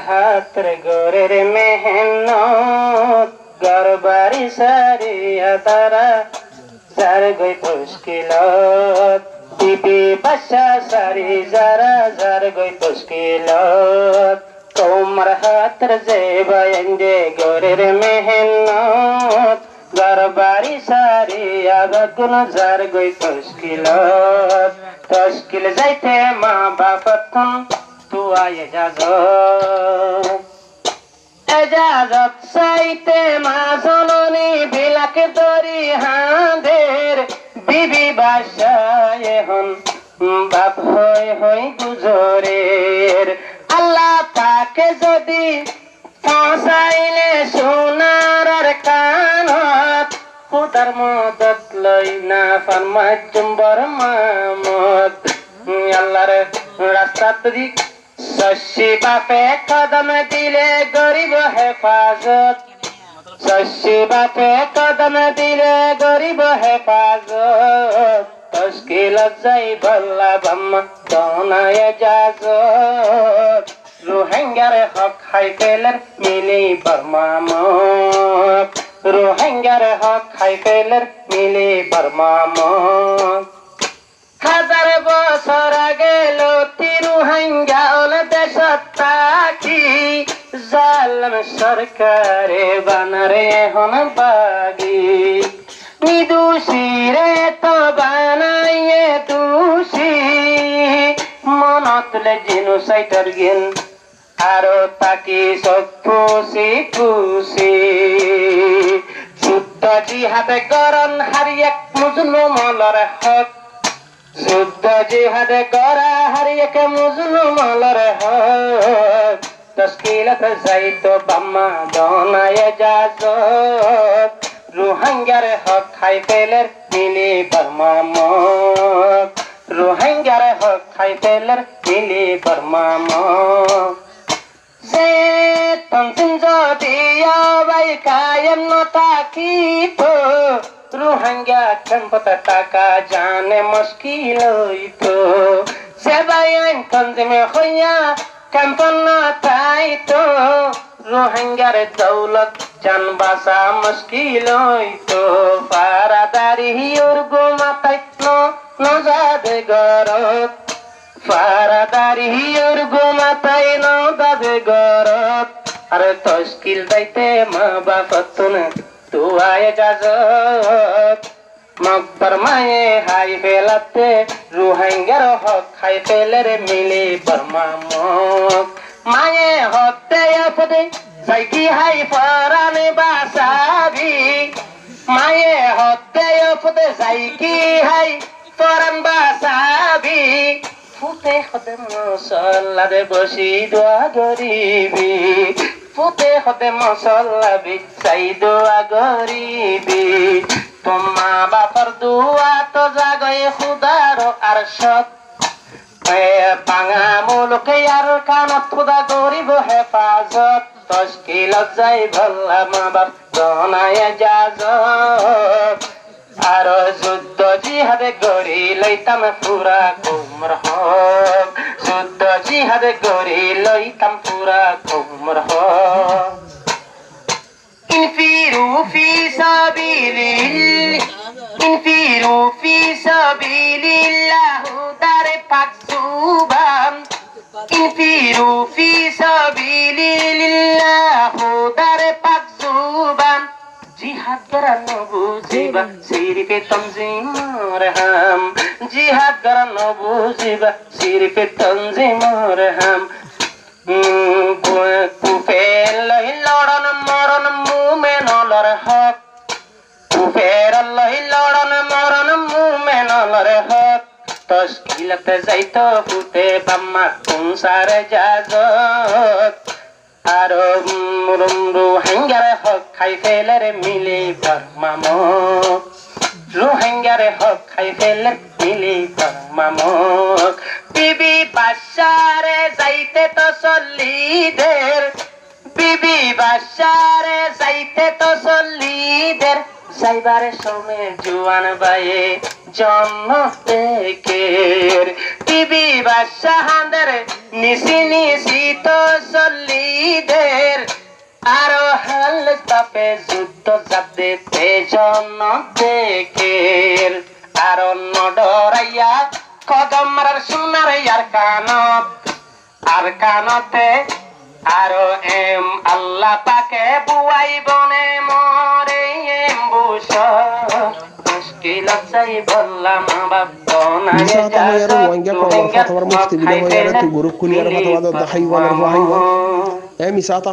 হাতের গোরের মেহনত গরবারি সারিয়া তারা যার গই মুশকিলত বিবি বাসা সারি যারা যার গই মুশকিলত তোমার হাতের যে বয়ন্দে গোরের মেহনত গরবারি সারিয়া গুণ যার গই মুশকিলত তশকিল যাইতে মা বাপতন তুয়ায় এজাজত চাইতে মা জননী বিলাকে দরি হাঁদের বিবি বাসায় হন বাপ হই গুজরের আল্লাহ পাকে যদি পৌঁছাইলে সোনার কানত খুদার মদত লই না ফরমাত জুম্বর মামত আল্লাহর রাস্তা দিক শশী বাপে কদম দিলে গরিব হেফাজত শশী বাপে কদম দিলে গরিব হেফাজত তশকিল যাই বল্লা বাম্মা দনায় জাজত রোহিঙ্গার হক হাইফেলের মিলি বর্মামক রোহিঙ্গার হক হাইফেলের মিলি বর্মামক হাজার বছর গেল তিরুহাঙ্গা দেশত থাকি জালম সরকারে বানারে হন বাগি নিদোষী রে তো বানাইয়ে দোষী মনতলে জিনু সাইটার গিন আরো তাকি সব খুশি খুশি যুদ্ধ জিহাদে গরন হারিয়েক মুজলুমলর হক যুদ্ধ জিহাদে গরা হারিয়েক মুজলুমলর হক তশকিলত যাইতো বাম্মা দনায় জাজত রোহিঙ্গার হক হাইফেলের মিলি বর্মামক রোহিঙ্গার হক হাইফেলের মিলি বর্মামক যে তনজিম যদি আবাই কায়েম নতাকিত রোহিঙ্গা ক্যাম্পত টাকা জানে মুশকিল হইতো যে বাইন তনজিমে হইয়া ক্যাম্প নতাইতো রোহিঙ্গার দৌলত জান বাসা মুশকিল হইতো ফারাদারি ওর গোমাতাই নজাদ গরত ফারাদারি ওর গোমাতাই নজাদ গরত আরে তশকিল দাইতে মা বাপতন তুয়ায় জাজত মকবর মায়ে হাই ফেলাতে রোহিঙ্গার হক হাই ফেলের মিলি বর্মামক মায়ে হতে আপদে যাইকি হাই ফরানে বাসাবি মায়ে হতে আপদে যাইকি হাই ফরান বাসাবি ফুতে হতে মসল্লাদে বসি দোয়া গরিবি ফুতে হতে মসল্লা বিছাই দোয়া গরিবি তোমা বাপর দুয়া তো জাগয়ে খুদার আর সত পাঙা মুলুকে আর কানত খুদা গরিব হেফাজত তশকিলত যাই ভল্লা মা বাপ দনায় জাজত আর যুদ্ধ জিহাদে গড়ি লইতাম পুরা কুমর হক যুদ্ধ জিহাদে গড়ি লইতাম পুরা কুমর হক انفروا في سبيل انفروا في سبيل الله دار مكتوبا انفروا في سبيل الله دار مكتوبا জিহাদ করানো বুঝিবা সিরিফে তনজিম রহম জিহাদ করানো বুঝিবা সিরিফে তনজিম রহম কুফের লহি লড়ন মরণ মুমেনলর হক কুফের লহি লড়ন মরণ মুমেনলর হক তশকিলতে যাইতো ফুতে বাম্মা কুনসারে জাজত আর রোহিঙ্গার হক খাই ফেলের মিলি বর্মামক রোহিঙ্গার হক খাই ফেলের মিলি বর্মামক বিবি বাসারে যাইতে তো চল্লিদের বিবি বাসারে যাইতে তো চল্লিদের যাইবারে সময় জুয়ান বাইয়ে জন্ম তেকের বিবি বাসা হাঁদের নিশি নিশি তো চল্লি বাপে যুদ্ধ যাতে পেছন দেখের আর নডরাইয়া কদম মারার সোনার আর কানতে আরো এম আল্লাহ পাকে বুয়াই বনে মরে এম বুস মুশকিলত যাই বললাম বাপ bisa tahu ya ruang ya kalau fatwa mufti bila ya tu guru kuliah fatwa dah haywan haywan misa tahu